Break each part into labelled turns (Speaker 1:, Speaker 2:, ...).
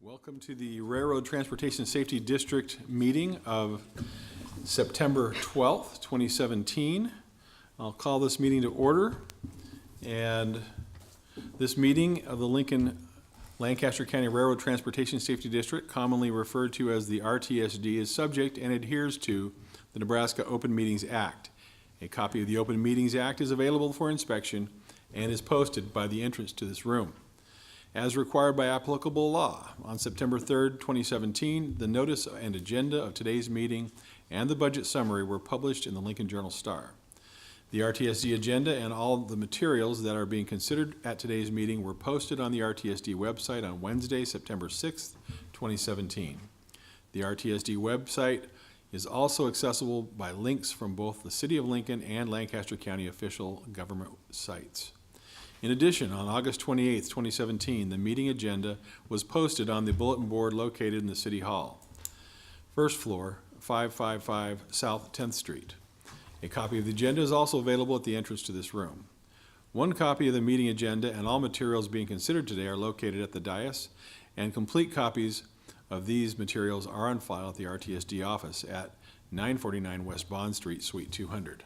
Speaker 1: Welcome to the Railroad Transportation Safety District meeting of September 12th, 2017. I'll call this meeting to order. And this meeting of the Lancaster County Railroad Transportation Safety District, commonly referred to as the RTSD, is subject and adheres to the Nebraska Open Meetings Act. A copy of the Open Meetings Act is available for inspection and is posted by the entrance to this room. As required by applicable law, on September 3rd, 2017, the notice and agenda of today's meeting and the budget summary were published in the Lincoln Journal-Star. The RTSD agenda and all the materials that are being considered at today's meeting were posted on the RTSD website on Wednesday, September 6th, 2017. The RTSD website is also accessible by links from both the City of Lincoln and Lancaster County official government sites. In addition, on August 28, 2017, the meeting agenda was posted on the bulletin board located in the City Hall, first floor, 555 South 10th Street. A copy of the agenda is also available at the entrance to this room. One copy of the meeting agenda and all materials being considered today are located at the dais, and complete copies of these materials are on file at the RTSD office at 949 West Bond Street, Suite 200.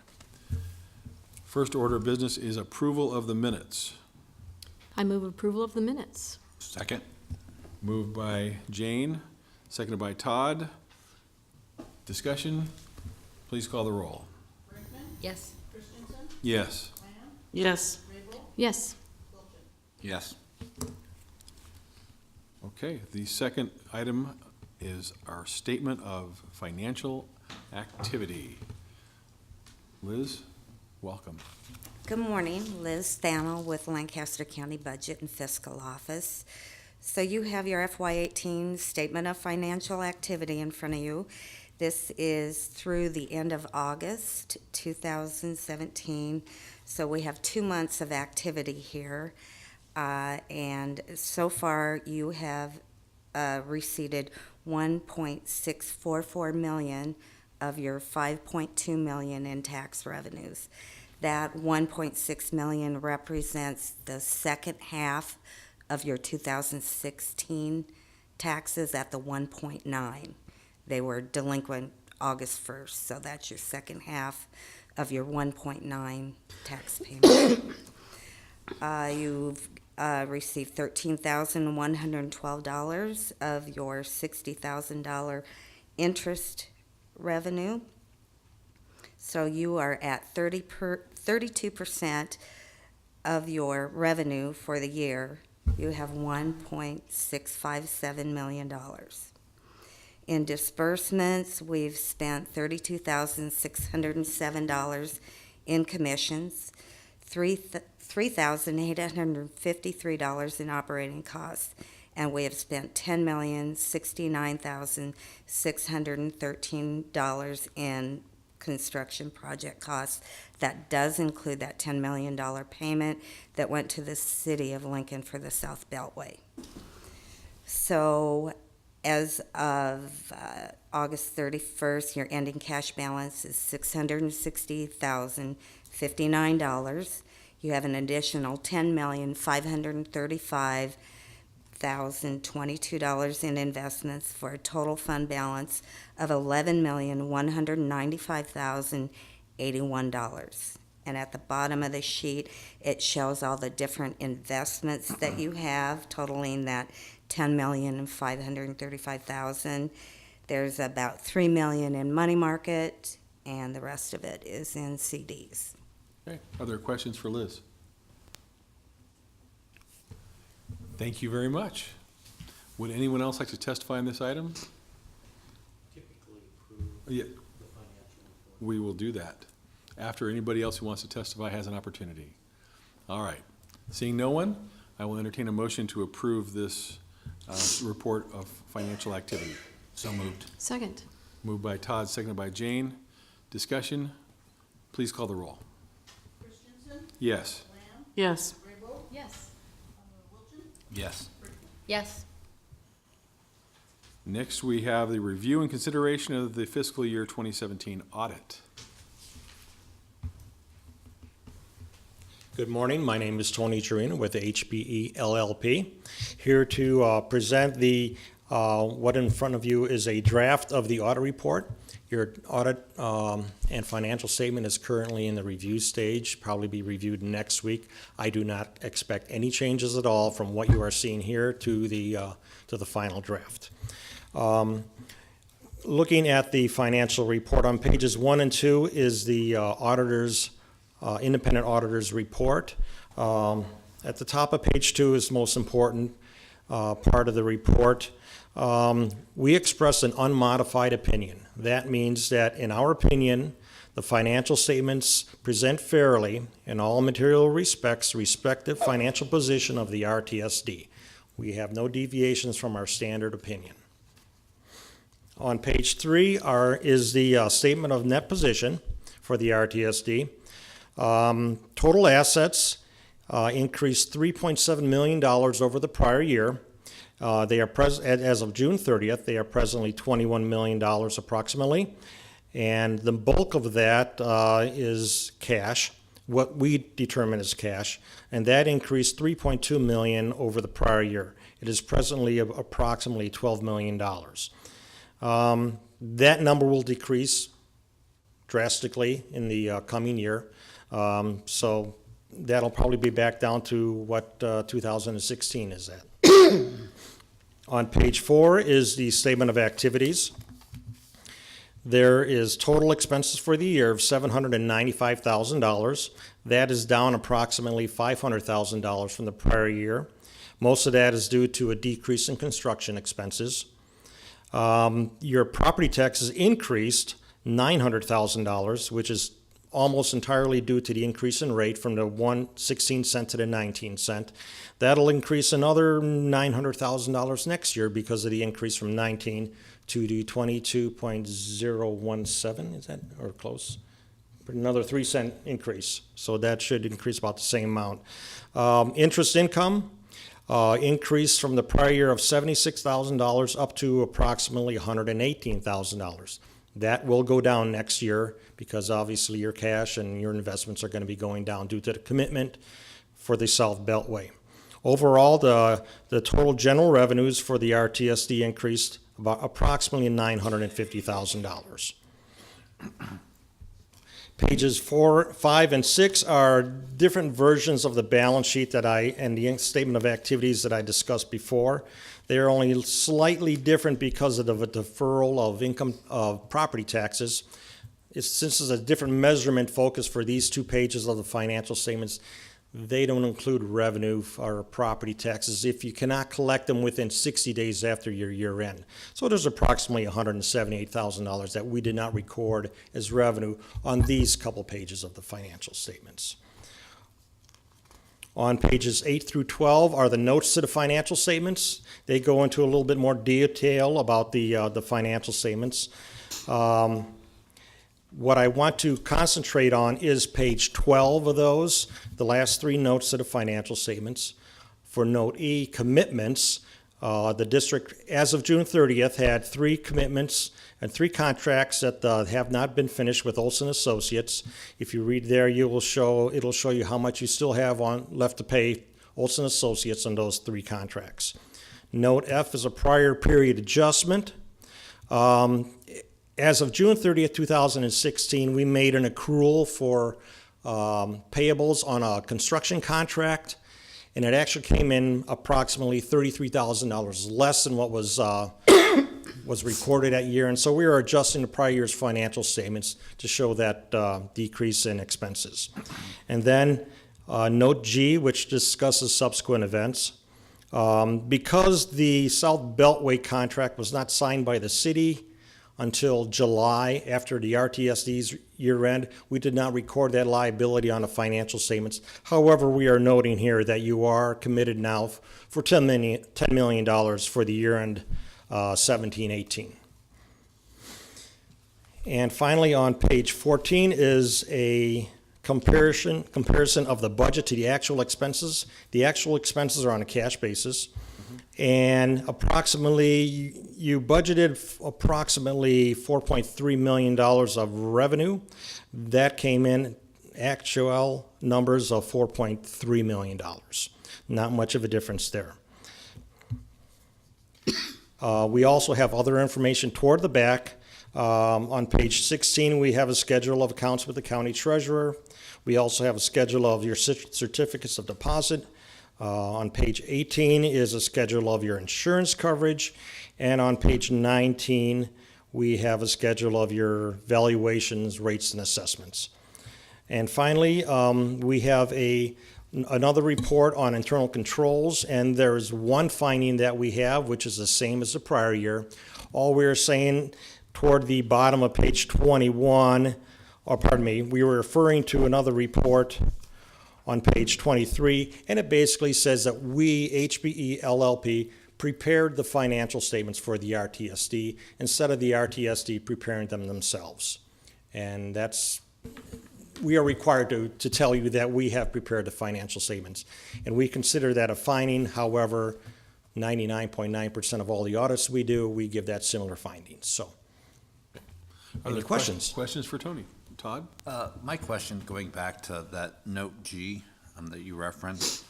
Speaker 1: First order of business is approval of the minutes.
Speaker 2: I move approval of the minutes.
Speaker 3: Second.
Speaker 1: Moved by Jane, seconded by Todd. Discussion, please call the roll.
Speaker 4: Brinkman?
Speaker 2: Yes.
Speaker 4: Christensen?
Speaker 1: Yes.
Speaker 4: Lamb?
Speaker 2: Yes.
Speaker 4: Rabel?
Speaker 2: Yes.
Speaker 4: Wilchin?
Speaker 3: Yes.
Speaker 1: Okay, the second item is our statement of financial activity. Liz, welcome.
Speaker 5: Good morning, Liz Thanel with Lancaster County Budget and Fiscal Office. So you have your FY18 Statement of Financial Activity in front of you. This is through the end of August 2017. So we have 2 months of activity here. And so far you have receipted $1.644 million of your $5.2 million in tax revenues. That $1.6 million represents the second half of your 2016 taxes at the 1.9. They were delinquent August 1st, so that's your second half of your 1.9 tax payment. You've received $13,112 of your $60,000 interest revenue. So you are at 32% of your revenue for the year. You have $1.657 million. In disbursements, we've spent $32,607 in commissions, $3,853 in operating costs, and we have spent $10,069,613 in construction project costs. That does include that $10 million payment that went to the City of Lincoln for the South Beltway. So as of August 31st, your ending cash balance is $660,059. You have an additional $10,535,022 in investments for a total fund balance of $11,195,081. And at the bottom of the sheet, it shows all the different investments that you have, totaling that $10,535,000. There's about $3 million in money market, and the rest of it is in CDs.
Speaker 1: Okay, are there questions for Liz? Thank you very much. Would anyone else like to testify on this item?
Speaker 6: Typically approve
Speaker 1: Yeah,
Speaker 6: the financial report.
Speaker 1: we will do that after anybody else who wants to testify has an opportunity. All right, seeing no one, I will entertain a motion to approve this report of financial activity.
Speaker 3: So moved.
Speaker 2: Second.
Speaker 1: Moved by Todd, seconded by Jane. Discussion, please call the roll.
Speaker 4: Christensen?
Speaker 1: Yes.
Speaker 4: Lamb?
Speaker 2: Yes.
Speaker 4: Rabel?
Speaker 2: Yes.
Speaker 4: Wilchin?
Speaker 3: Yes.
Speaker 4: Brinkman?
Speaker 2: Yes.
Speaker 1: Next, we have the review and consideration of the fiscal year 2017 audit.
Speaker 6: Good morning. My name is Tony Chirina with HBE LLP, here to present what in front of you is a draft of the audit report. Your audit and financial statement is currently in the review stage, probably be reviewed next week. I do not expect any changes at all from what you are seeing here to the final draft. Looking at the financial report on pages 1 and 2 is the independent auditor's report. At the top of page 2 is the most important part of the report. We express an unmodified opinion. That means that, in our opinion, the financial statements present fairly, in all material respects, the respective financial position of the RTSD. We have no deviations from our standard opinion. On page 3 is the statement of net position for the RTSD. Total assets increased $3.7 million over the prior year. They are as of June 30th, they are presently $21 million approximately, and the bulk of that is cash, what we determine as cash, and that increased $3.2 million over the prior year. It is presently approximately $12 million. That number will decrease drastically in the coming year. So that'll probably be back down to what 2016 is at. On page 4 is the statement of activities. There is total expenses for the year of $795,000. That is down approximately $500,000 from the prior year. Most of that is due to a decrease in construction expenses. Your property taxes increased $900,000, which is almost entirely due to the increase in rate from the 1.16 cent to the 19 cent. That'll increase another $900,000 next year because of the increase from 19 to the 22.017, is that, or close? Another 3 cent increase. So that should increase about the same amount. Interest income increased from the prior year of $76,000 up to approximately $118,000. That will go down next year because obviously your cash and your investments are going to be going down due to the commitment for the South Beltway. Overall, the total general revenues for the RTSD increased about approximately $950,000. Pages 4, 5, and 6 are different versions of the balance sheet and the statement of activities that I discussed before. They are only slightly different because of the deferral of income of property taxes. Since it's a different measurement focus for these 2 pages of the financial statements, they don't include revenue or property taxes if you cannot collect them within 60 days after your year end. So there's approximately $178,000 that we did not record as revenue on these couple pages of the financial statements. On pages 8 through 12 are the notes to the financial statements. They go into a little bit more detail about the financial statements. What I want to concentrate on is page 12 of those, the last 3 notes to the financial statements. For note E, commitments, the district, as of June 30th, had 3 commitments and 3 contracts that have not been finished with Olson Associates. If you read there, it'll show you how much you still have left to pay Olson Associates on those 3 contracts. Note F is a prior period adjustment. As of June 30th, 2016, we made an accrual for payables on a construction contract, and it actually came in approximately $33,000 less than what was recorded that year. And so we are adjusting the prior year's financial statements to show that decrease in expenses. And then note G, which discusses subsequent events. Because the South Beltway contract was not signed by the city until July after the RTSD's year end, we did not record that liability on the financial statements. However, we are noting here that you are committed now for $10 million for the year end 17-18. And finally, on page 14 is a comparison of the budget to the actual expenses. The actual expenses are on a cash basis. And approximately, you budgeted approximately $4.3 million of revenue. That came in actual numbers of $4.3 million. Not much of a difference there. We also have other information toward the back. On page 16, we have a schedule of accounts with the county treasurer. We also have a schedule of your certificates of deposit. On page 18 is a schedule of your insurance coverage. And on page 19, we have a schedule of your valuations, rates, and assessments. And finally, we have another report on internal controls, and there is one finding that we have, which is the same as the prior year. All we're saying toward the bottom of page 21, or pardon me, we were referring to another report on page 23, and it basically says that we, HBE LLP, prepared the financial statements for the RTSD instead of the RTSD preparing them themselves. And we are required to tell you that we have prepared the financial statements. And we consider that a finding. However, 99.9% of all the audits we do, we give that similar findings. So,
Speaker 1: Are
Speaker 6: any
Speaker 1: there
Speaker 6: questions?
Speaker 1: Questions for Tony? Todd?
Speaker 3: My question, going back to that note G that you referenced,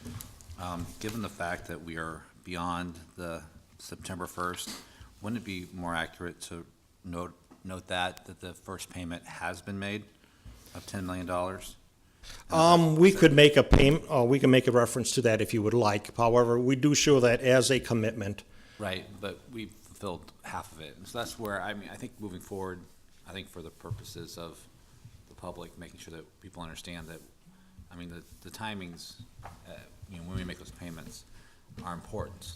Speaker 3: given the fact that we are beyond the September 1st, wouldn't it be more accurate to note that the first payment has been made of $10 million?
Speaker 6: We could make a payment, we can make a reference to that if you would like. However, we do show that as a commitment.
Speaker 3: Right, but we've fulfilled half of it. And so that's where, I think moving forward, I think for the purposes of the public, making sure that people understand that, the timings, when we make those payments are important.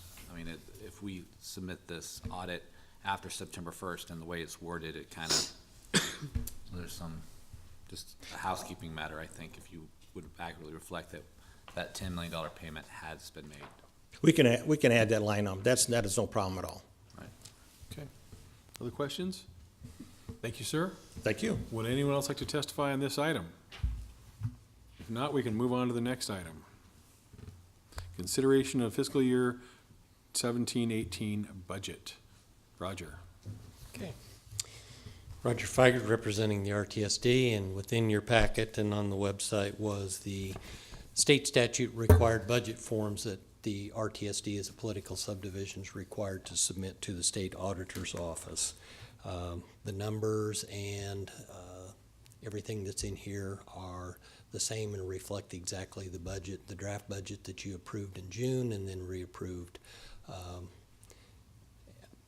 Speaker 3: If we submit this audit after September 1st and the way it's worded, it kind of, there's some, just a housekeeping matter, I think, if you would accurately reflect that $10 million payment has been made.
Speaker 6: We can add that line up. That is no problem at all.
Speaker 3: Right.
Speaker 1: Okay. Other questions? Thank you, sir.
Speaker 6: Thank you.
Speaker 1: Would anyone else like to testify on this item? If not, we can move on to the next item. Consideration of fiscal year 17-18 budget. Roger.
Speaker 7: Okay. Roger Feigert, representing the RTSD, and within your packet and on the website was the state statute required budget forms that the RTSD as a political subdivision is required to submit to the state auditor's office. The numbers and everything that's in here are the same and reflect exactly the budget, the draft budget that you approved in June and then reapproved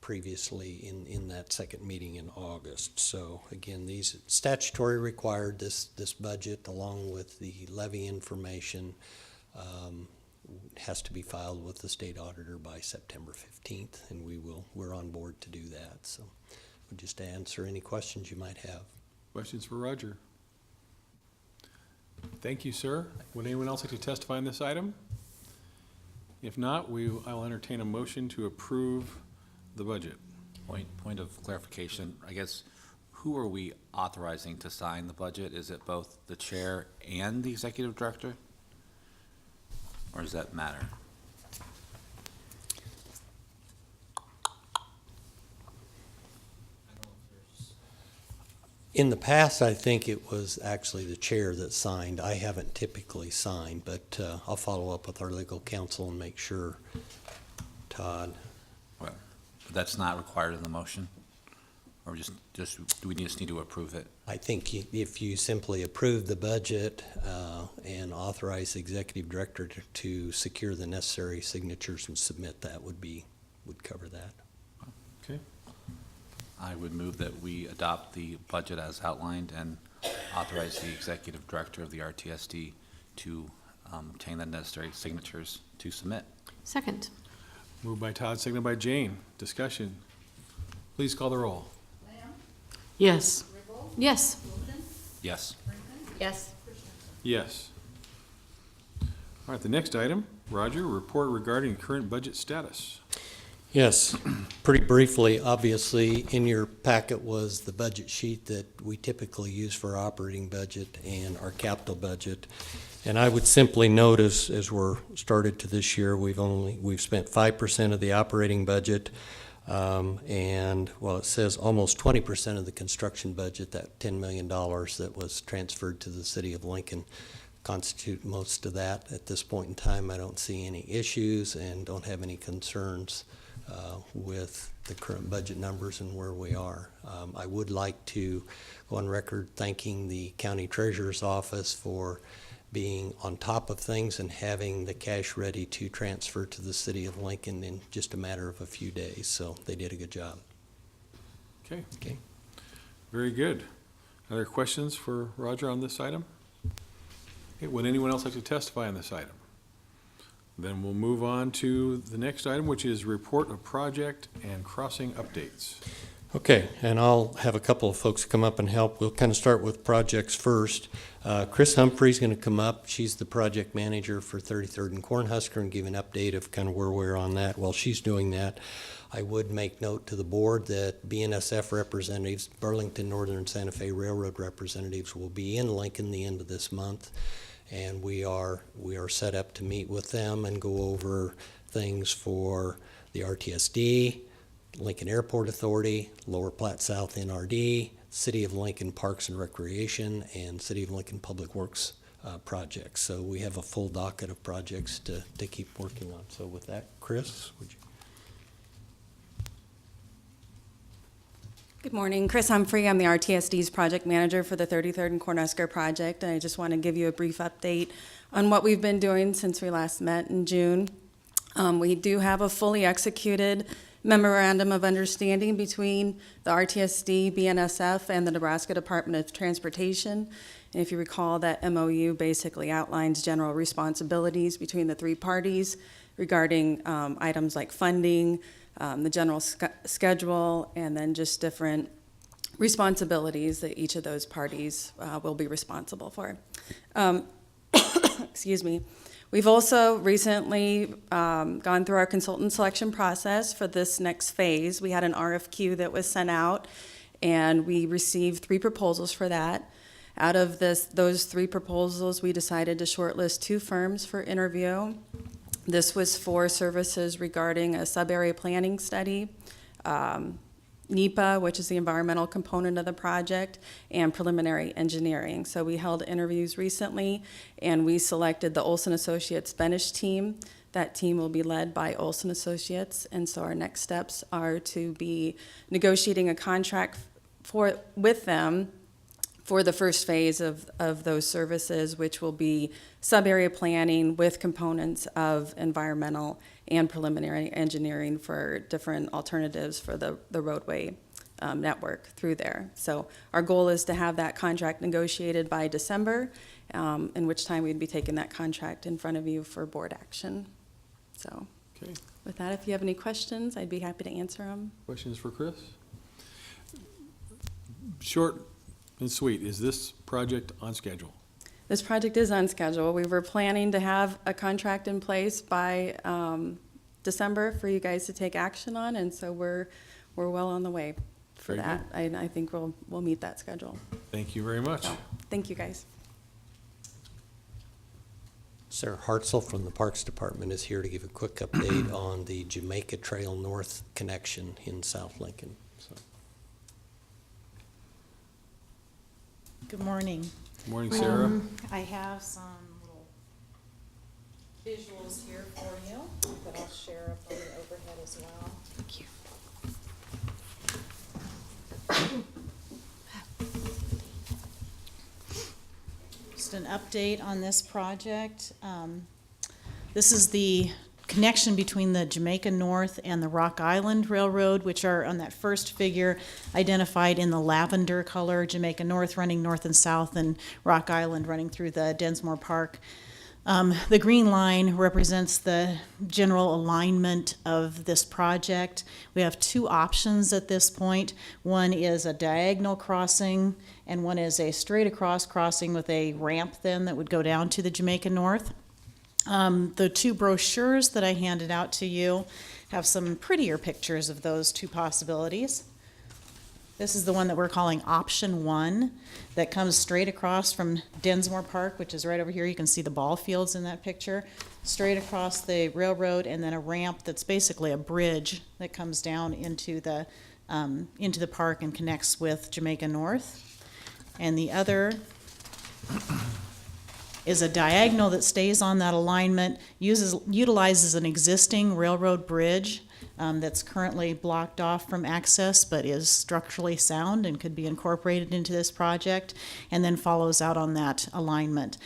Speaker 7: previously in that second meeting in August. So again, these statutory required, this budget along with the levy information has to be filed with the state auditor by September 15th, and we're on board to do that. So we'll just answer any questions you might have.
Speaker 1: Questions for Roger? Thank you, sir. Would anyone else like to testify on this item? If not, I'll entertain a motion to approve the budget.
Speaker 3: Point of clarification, I guess, who are we authorizing to sign the budget? Is it both the chair and the executive director? Or does that matter?
Speaker 7: In the past, I think it was actually the chair that signed. I haven't typically signed, but I'll follow up with our legal counsel and make sure, Todd.
Speaker 3: Well, but that's not required in the motion? Or just do we just need to approve it?
Speaker 7: I think if you simply approve the budget and authorize the executive director to secure the necessary signatures and submit that would cover that.
Speaker 1: Okay.
Speaker 3: I would move that we adopt the budget as outlined and authorize the executive director of the RTSD to obtain the necessary signatures to submit.
Speaker 2: Second.
Speaker 1: Moved by Todd, seconded by Jane. Discussion. Please call the roll.
Speaker 4: Lamb,
Speaker 2: Yes.
Speaker 4: Riggle,
Speaker 2: Yes.
Speaker 4: Wilchin,
Speaker 3: Yes.
Speaker 4: Brinkman,
Speaker 2: Yes.
Speaker 4: Christensen.
Speaker 1: Yes. All right, the next item, Roger, report regarding current budget status.
Speaker 7: Yes, pretty briefly, obviously, in your packet was the budget sheet that we typically use for our operating budget and our capital budget. And I would simply note as we're started to this year, we've spent 5% of the operating budget. And, well, it says almost 20% of the construction budget, that $10 million that was transferred to the city of Lincoln, constitute most of that. At this point in time, I don't see any issues and don't have any concerns with the current budget numbers and where we are. I would like to go on record thanking the county treasurer's office for being on top of things and having the cash ready to transfer to the city of Lincoln in just a matter of a few days. So they did a good job.
Speaker 1: Okay,
Speaker 7: Okay.
Speaker 1: very good. Other questions for Roger on this item? Okay, would anyone else like to testify on this item? Then we'll move on to the next item, which is report of project and crossing updates.
Speaker 7: Okay, and I'll have a couple of folks come up and help. We'll kind of start with projects first. Chris Humphrey's going to come up. She's the project manager for 33rd and Cornhusker and give an update of kind of where we're on that. While she's doing that, I would make note to the board that BNSF representatives, Burlington Northern Santa Fe Railroad representatives, will be in Lincoln the end of this month. And we are set up to meet with them and go over things for the RTSD, Lincoln Airport Authority, Lower Platte South NRD, City of Lincoln Parks and Recreation, and City of Lincoln Public Works projects. So we have a full docket of projects to keep working on. So with that, Chris, would you?
Speaker 8: Good morning, Chris Humphrey. I'm the RTSD's project manager for the 33rd and Cornhusker project, and I just want to give you a brief update on what we've been doing since we last met in June. We do have a fully executed memorandum of understanding between the RTSD, BNSF, and the Nebraska Department of Transportation. And if you recall, that MOU basically outlines general responsibilities between the three parties regarding items like funding, the general schedule, and then just different responsibilities that each of those parties will be responsible for. Excuse me. We've also recently gone through our consultant selection process for this next phase. We had an RFQ that was sent out, and we received 3 proposals for that. Out of those 3 proposals, we decided to shortlist 2 firms for interview. This was for services regarding a sub-area planning study, NEPA, which is the environmental component of the project, and preliminary engineering. So we held interviews recently, and we selected the Olson Associates Benish team. That team will be led by Olson Associates, and so our next steps are to be negotiating a contract with them for the first phase of those services, which will be sub-area planning with components of environmental and preliminary engineering for different alternatives for the roadway network through there. So our goal is to have that contract negotiated by December, in which time we'd be taking that contract in front of you for board action. So
Speaker 1: Okay,
Speaker 8: with that, if you have any questions, I'd be happy to answer them.
Speaker 1: questions for Chris? Short and sweet, is this project on schedule?
Speaker 8: This project is on schedule. We were planning to have a contract in place by December for you guys to take action on, and so we're well on the way for
Speaker 1: Very
Speaker 8: that. I think we'll meet that schedule.
Speaker 1: Thank you very much.
Speaker 8: So, thank you, guys.
Speaker 7: Sarah Hartzell from the Parks Department is here to give a quick update on the Jamaica Trail North connection in South Lincoln. So.
Speaker 9: Good morning.
Speaker 1: Good morning, Sarah.
Speaker 9: I have some little visuals here for you that I'll share up on the overhead as well.
Speaker 2: Thank you.
Speaker 9: Just an update on this project. This is the connection between the Jamaica North and the Rock Island Railroad, which are on that first figure identified in the lavender color, Jamaica North running north and south, and Rock Island running through the Densmore Park. The green line represents the general alignment of this project. We have 2 options at this point. One is a diagonal crossing, and one is a straight across crossing with a ramp then that would go down to the Jamaica North. The 2 brochures that I handed out to you have some prettier pictures of those 2 possibilities. This is the one that we're calling option 1, that comes straight across from Densmore Park, which is right over here. You can see the ball fields in that picture. Straight across the railroad, and then a ramp that's basically a bridge that comes down into the park and connects with Jamaica North. And the other is a diagonal that stays on that alignment, utilizes an existing railroad bridge that's currently blocked off from access, but is structurally sound and could be incorporated into this project, and then follows out on that alignment.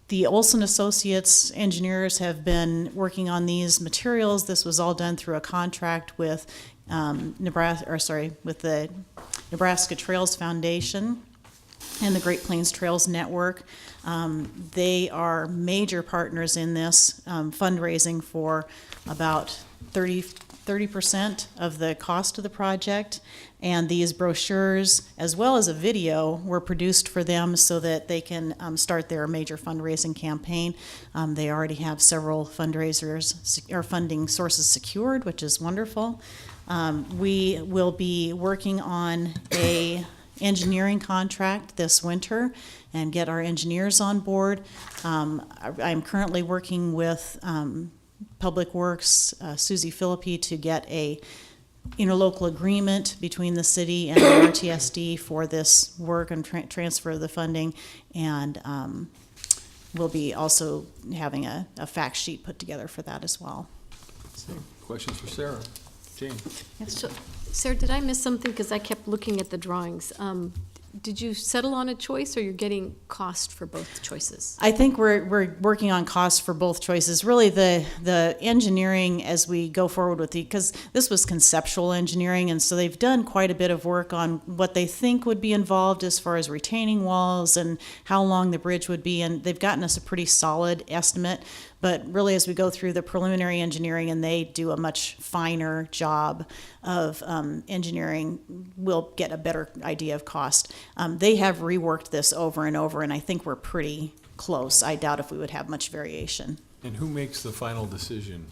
Speaker 9: The Olson Associates engineers have been working on these materials. This was all done through a contract with with the Nebraska Trails Foundation and the Great Plains Trails Network. They are major partners in this, fundraising for about 30% of the cost of the project. And these brochures, as well as a video, were produced for them so that they can start their major fundraising campaign. They already have several fundraisers or funding sources secured, which is wonderful. We will be working on a engineering contract this winter and get our engineers on board. I'm currently working with Public Works, Susie Philippi, to get a interlocal agreement between the city and the RTSD for this work and transfer of the funding. And we'll be also having a fact sheet put together for that as well.
Speaker 1: Questions for Sarah? Jane?
Speaker 2: So, Sarah, did I miss something? Because I kept looking at the drawings. Did you settle on a choice, or you're getting cost for both choices?
Speaker 9: I think we're working on costs for both choices. Really, the engineering as we go forward with because this was conceptual engineering, and so they've done quite a bit of work on what they think would be involved as far as retaining walls and how long the bridge would be, and they've gotten us a pretty solid estimate. But really, as we go through the preliminary engineering and they do a much finer job of engineering, we'll get a better idea of cost. They have reworked this over and over, and I think we're pretty close. I doubt if we would have much variation.
Speaker 1: And who makes the final decision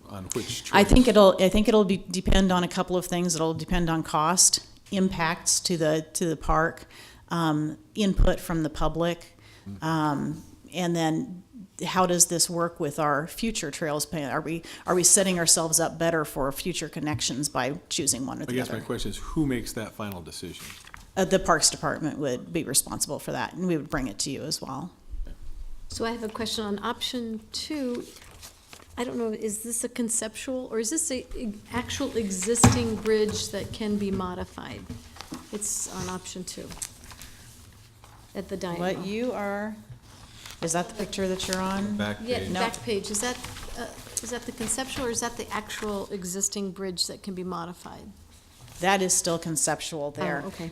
Speaker 1: on which choice?
Speaker 9: I think it'll depend on a couple of things. It'll depend on cost, impacts to the park, input from the public, and then how does this work with our future trails plan? Are we setting ourselves up better for future connections by choosing one or the
Speaker 1: I guess
Speaker 9: other?
Speaker 1: my question is, who makes that final decision?
Speaker 9: The Parks Department would be responsible for that, and we would bring it to you as well.
Speaker 2: So I have a question on option 2. I don't know, is this a conceptual, or is this a actual existing bridge that can be modified? It's on option 2. At the diagonal.
Speaker 9: Is that the picture that you're on?
Speaker 1: Back
Speaker 2: Yeah,
Speaker 1: page.
Speaker 2: back page. Is that the conceptual, or is that the actual existing bridge that can be modified?
Speaker 9: That is still conceptual there.
Speaker 2: Oh, okay.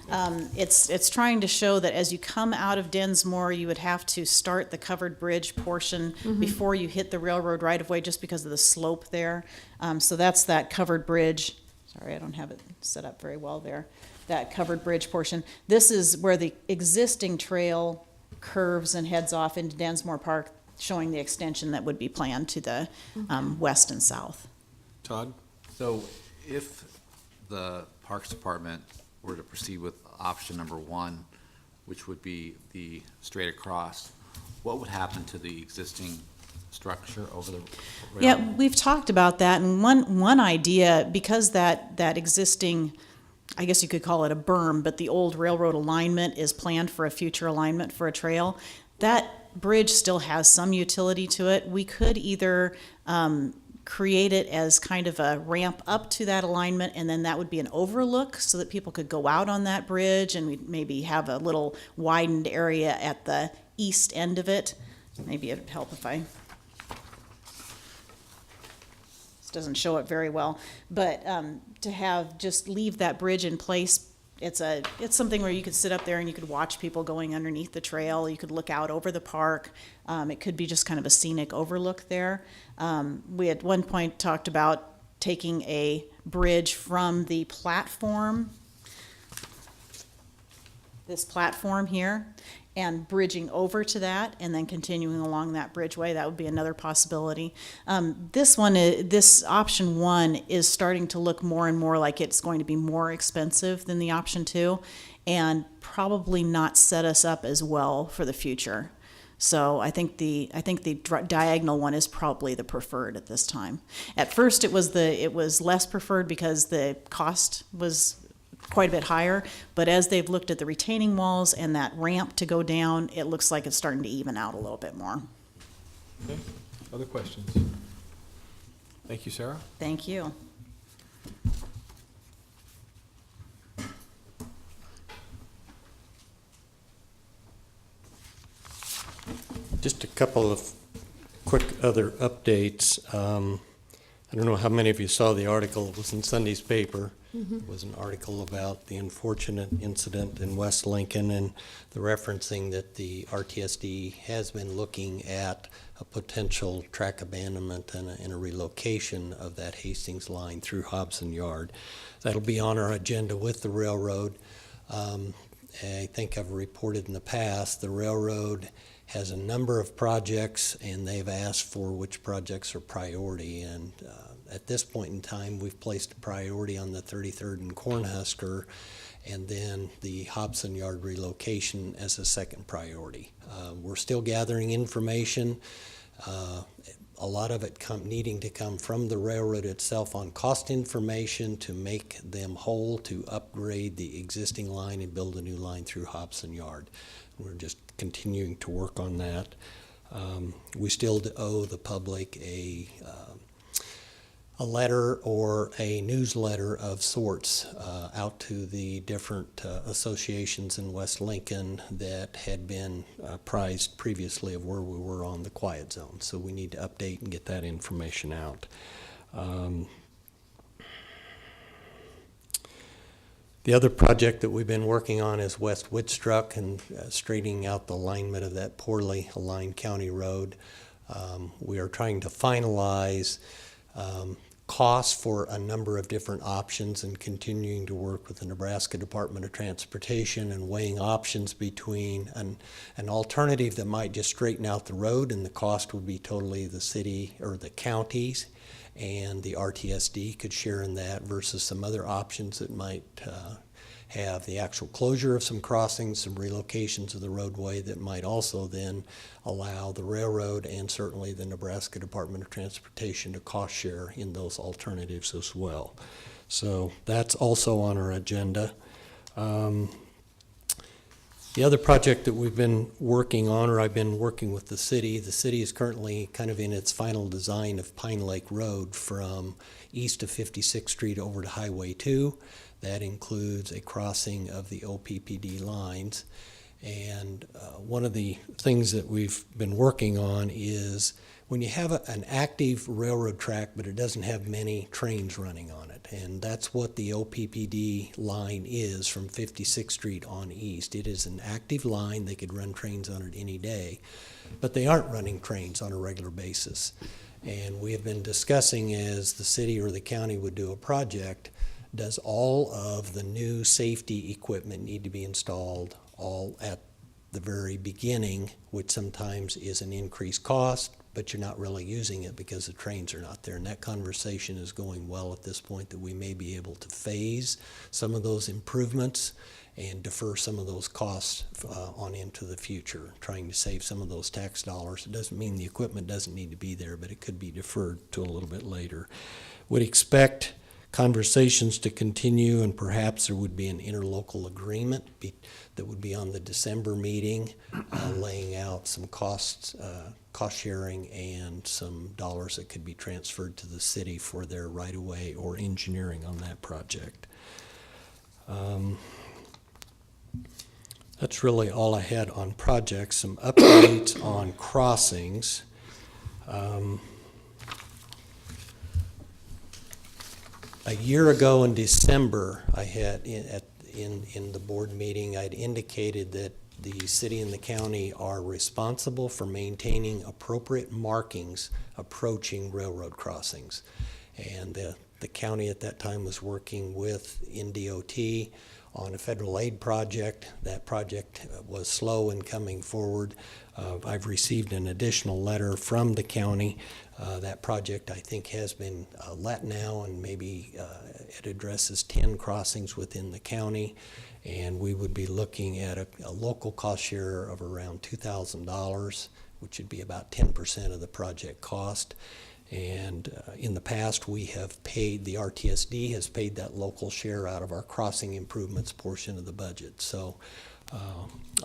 Speaker 9: It's trying to show that as you come out of Densmore, you would have to start the covered bridge portion before you hit the railroad right-of-way, just because of the slope there. So that's that covered bridge. Sorry, I don't have it set up very well there. That covered bridge portion. This is where the existing trail curves and heads off into Densmore Park, showing the extension that would be planned to the west and south.
Speaker 1: Todd?
Speaker 3: So if the Parks Department were to proceed with option number 1, which would be the straight across, what would happen to the existing structure over the rail?
Speaker 9: Yeah, we've talked about that, and one idea, because that existing, I guess you could call it a berm, but the old railroad alignment is planned for a future alignment for a trail. That bridge still has some utility to it. We could either create it as kind of a ramp up to that alignment, and then that would be an overlook so that people could go out on that bridge, and we'd maybe have a little widened area at the east end of it. Maybe it'd help if I... This doesn't show it very well, but to have just leave that bridge in place, it's something where you could sit up there and you could watch people going underneath the trail. You could look out over the park. It could be just kind of a scenic overlook there. We at one point talked about taking a bridge from the platform, this platform here, and bridging over to that and then continuing along that bridgeway. That would be another possibility. This option 1 is starting to look more and more like it's going to be more expensive than the option 2 and probably not set us up as well for the future. So I think the diagonal one is probably the preferred at this time. At first, it was less preferred because the cost was quite a bit higher. But as they've looked at the retaining walls and that ramp to go down, it looks like it's starting to even out a little bit more.
Speaker 1: Okay, other questions? Thank you, Sarah.
Speaker 9: Thank you.
Speaker 7: Just a couple of quick other updates. I don't know how many of you saw the article. It was in Sunday's paper. It was an article about the unfortunate incident in West Lincoln and the referencing that the RTSD has been looking at a potential track abandonment and a relocation of that Hastings line through Hobson Yard. That'll be on our agenda with the railroad. I think I've reported in the past, the railroad has a number of projects, and they've asked for which projects are priority. And at this point in time, we've placed a priority on the 33rd and Cornhusker, and then the Hobson Yard relocation as a second priority. We're still gathering information. A lot of it needing to come from the railroad itself on cost information to make them whole, to upgrade the existing line and build a new line through Hobson Yard. We're just continuing to work on that. We still owe the public a letter or a newsletter of sorts out to the different associations in West Lincoln that had been apprised previously of where we were on the quiet zone. So we need to update and get that information out. The other project that we've been working on is West Woodstruck and straightening out the alignment of that poorly aligned county road. We are trying to finalize costs for a number of different options and continuing to work with the Nebraska Department of Transportation and weighing options between an alternative that might just straighten out the road and the cost would be totally the city or the counties, and the RTSD could share in that versus some other options that might have the actual closure of some crossings, some relocations of the roadway that might also then allow the railroad and certainly the Nebraska Department of Transportation to cost share in those alternatives as well. So that's also on our agenda. The other project that we've been working on, or I've been working with the city is currently kind of in its final design of Pine Lake Road from east of 56th Street over to Highway 2. That includes a crossing of the OPPD lines. And one of the things that we've been working on is when you have an active railroad track, but it doesn't have many trains running on it. And that's what the OPPD line is from 56th Street on east. It is an active line. They could run trains on it any day, but they aren't running trains on a regular basis. And we have been discussing, as the city or the county would do a project, does all of the new safety equipment need to be installed all at the very beginning, which sometimes is an increased cost, but you're not really using it because the trains are not there. And that conversation is going well at this point, that we may be able to phase some of those improvements and defer some of those costs on into the future, trying to save some of those tax dollars. It doesn't mean the equipment doesn't need to be there, but it could be deferred to a little bit later. Would expect conversations to continue, and perhaps there would be an interlocal agreement that would be on the December meeting, laying out some cost sharing and some dollars that could be transferred to the city for their right-of-way or engineering on that project. That's really all I had on projects. Some updates on crossings. A year ago in December, I had in the board meeting, I'd indicated that the city and the county are responsible for maintaining appropriate markings approaching railroad crossings. And the county at that time was working with NDOT on a federal aid project. That project was slow in coming forward. I've received an additional letter from the county. That project, I think, has been let now, and maybe it addresses 10 crossings within the county. And we would be looking at a local cost share of around $2,000, which would be about 10% of the project cost. And in the past, we have paid, the RTSD has paid that local share out of our crossing improvements portion of the budget. So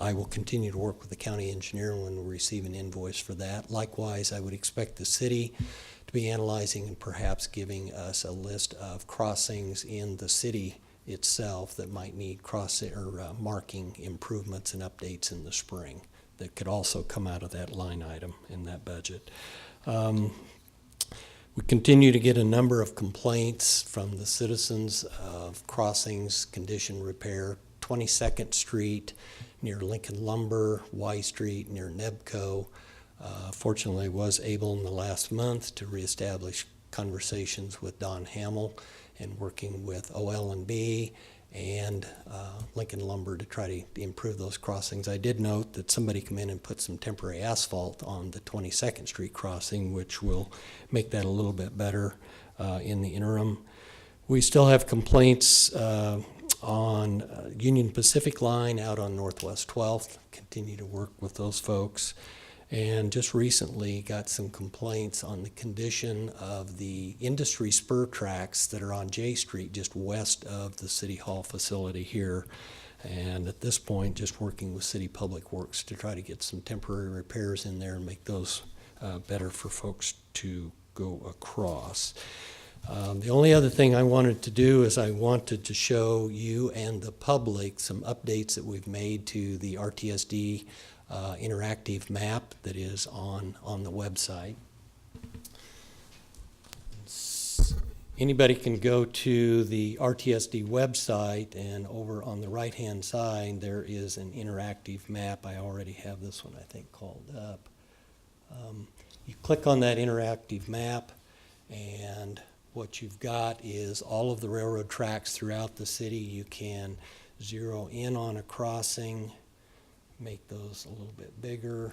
Speaker 7: I will continue to work with the county engineer when we receive an invoice for that. Likewise, I would expect the city to be analyzing and perhaps giving us a list of crossings in the city itself that might need crossing or marking improvements and updates in the spring that could also come out of that line item in that budget. We continue to get a number of complaints from the citizens of crossings, condition repair, 22nd Street near Lincoln Lumber, Y Street near Nebco. Fortunately, was able in the last month to reestablish conversations with Don Hamill and working with OL&B and Lincoln Lumber to try to improve those crossings. I did note that somebody come in and put some temporary asphalt on the 22nd Street crossing, which will make that a little bit better in the interim. We still have complaints on Union Pacific line out on Northwest 12th. Continue to work with those folks. And just recently got some complaints on the condition of the industry spur tracks that are on J Street just west of the City Hall facility here. And at this point, just working with City Public Works to try to get some temporary repairs in there and make those better for folks to go across. The only other thing I wanted to do is I wanted to show you and the public some updates that we've made to the RTSD interactive map that is on the website. Anybody can go to the RTSD website, and over on the right-hand side there is an interactive map. I already have this one, I think, called up. You click on that interactive map, and what you've got is all of the railroad tracks throughout the city. You can zero in on a crossing, make those a little bit bigger.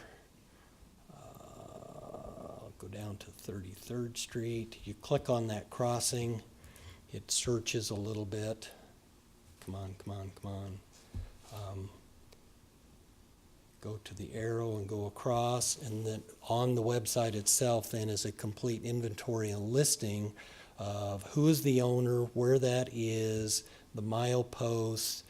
Speaker 7: I'll go down to 33rd Street. You click on that crossing, it searches a little bit. Come on, come on, come on. Go to the arrow and go across, and then on the website itself then is a complete inventory and listing of who is the owner, where that is, the mileposts,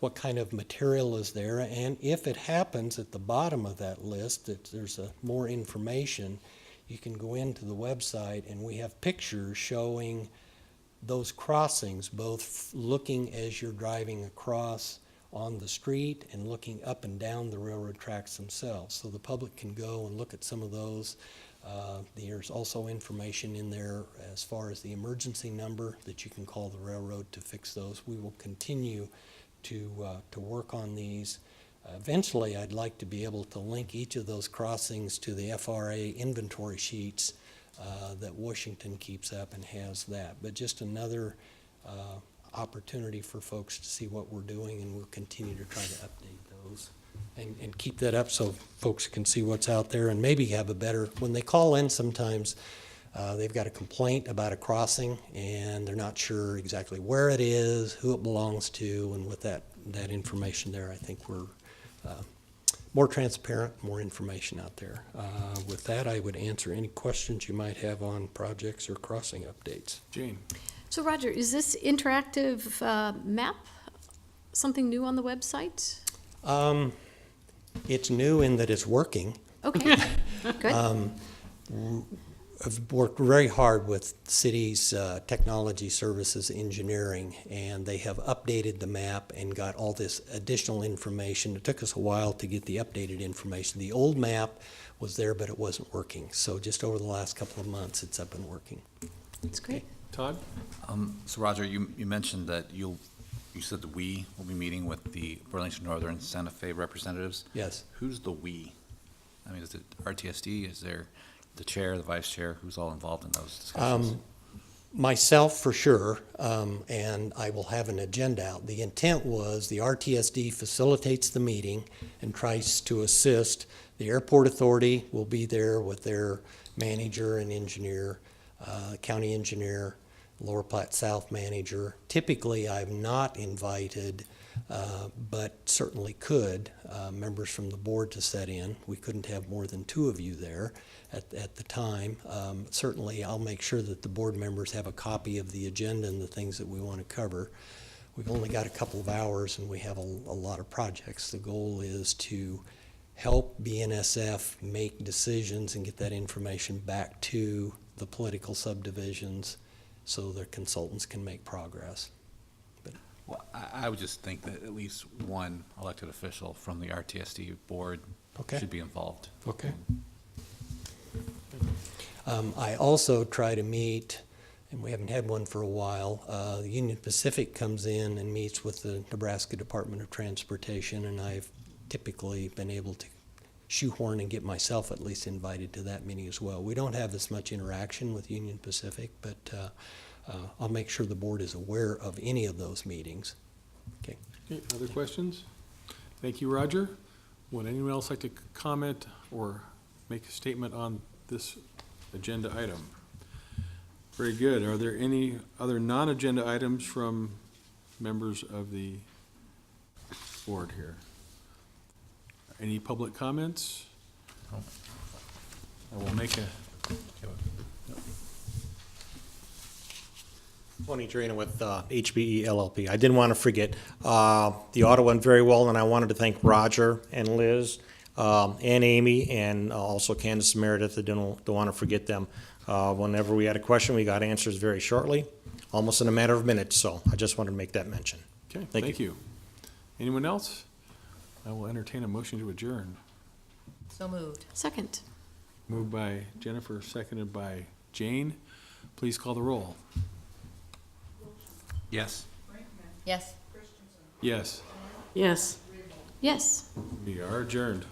Speaker 7: what kind of material is there, and if it happens at the bottom of that list that there's more information, you can go into the website and we have pictures showing those crossings, both looking as you're driving across on the street and looking up and down the railroad tracks themselves. So the public can go and look at some of those. There's also information in there as far as the emergency number that you can call the railroad to fix those. We will continue to work on these. Eventually, I'd like to be able to link each of those crossings to the FRA inventory sheets that Washington keeps up and has that. But just another opportunity for folks to see what we're doing, and we'll continue to try to update those and keep that up so folks can see what's out there and maybe have a better, when they call in sometimes, they've got a complaint about a crossing and they're not sure exactly where it is, who it belongs to, and with that information there, I think we're more transparent, more information out there. With that, I would answer any questions you might have on projects or crossing updates.
Speaker 1: Jane?
Speaker 2: So Roger, is this interactive map something new on the website?
Speaker 7: It's new in that it's working.
Speaker 2: Okay, good.
Speaker 7: I've worked very hard with city's technology services engineering, and they have updated the map and got all this additional information. It took us a while to get the updated information. The old map was there, but it wasn't working. So just over the last couple of months, it's up and working.
Speaker 2: That's great.
Speaker 1: Todd?
Speaker 3: So Roger, you mentioned that you said that we will be meeting with the Burlington Northern Santa Fe representatives.
Speaker 7: Yes.
Speaker 3: Who's the we? I mean, is it RTSD? Is there the chair, the vice chair? Who's all involved in those discussions?
Speaker 7: Myself, for sure, and I will have an agenda out. The intent was the RTSD facilitates the meeting and tries to assist. The airport authority will be there with their manager and engineer, county engineer, Lower Platte South manager. Typically, I've not invited, but certainly could, members from the board to set in. We couldn't have more than 2 of you there at the time. Certainly, I'll make sure that the board members have a copy of the agenda and the things that we want to cover. We've only got a couple of hours and we have a lot of projects. The goal is to help BNSF make decisions and get that information back to the political subdivisions so their consultants can make progress.
Speaker 3: Well, I would just think that at least one elected official from the RTSD board
Speaker 7: Okay.
Speaker 3: should be involved.
Speaker 7: Okay. I also try to meet, and we haven't had one for a while, the Union Pacific comes in and meets with the Nebraska Department of Transportation, and I've typically been able to shoehorn and get myself at least invited to that meeting as well. We don't have as much interaction with Union Pacific, but I'll make sure the board is aware of any of those meetings. Okay.
Speaker 1: Okay, other questions? Thank you, Roger. Would anyone else like to comment or make a statement on this agenda item? Very good. Are there any other non-agenda items from members of the board here? Any public comments? I will make a,
Speaker 6: Tony Drina with HBE LLP. I didn't want to forget, the audit went very well, and I wanted to thank Roger and Liz and Amy and also Candace and Meredith. I don't want to forget them. Whenever we had a question, we got answers very shortly, almost in a matter of minutes, so I just wanted to make that mention.
Speaker 1: okay,
Speaker 6: Thank
Speaker 1: thank you. Anyone else? I will entertain a motion to adjourn.
Speaker 10: So moved.
Speaker 2: Second.
Speaker 1: Moved by Jennifer, seconded by Jane. Please call the roll.
Speaker 3: Yes.
Speaker 10: Yes.
Speaker 1: Yes,
Speaker 10: Yes.
Speaker 2: Yes.
Speaker 1: we are adjourned.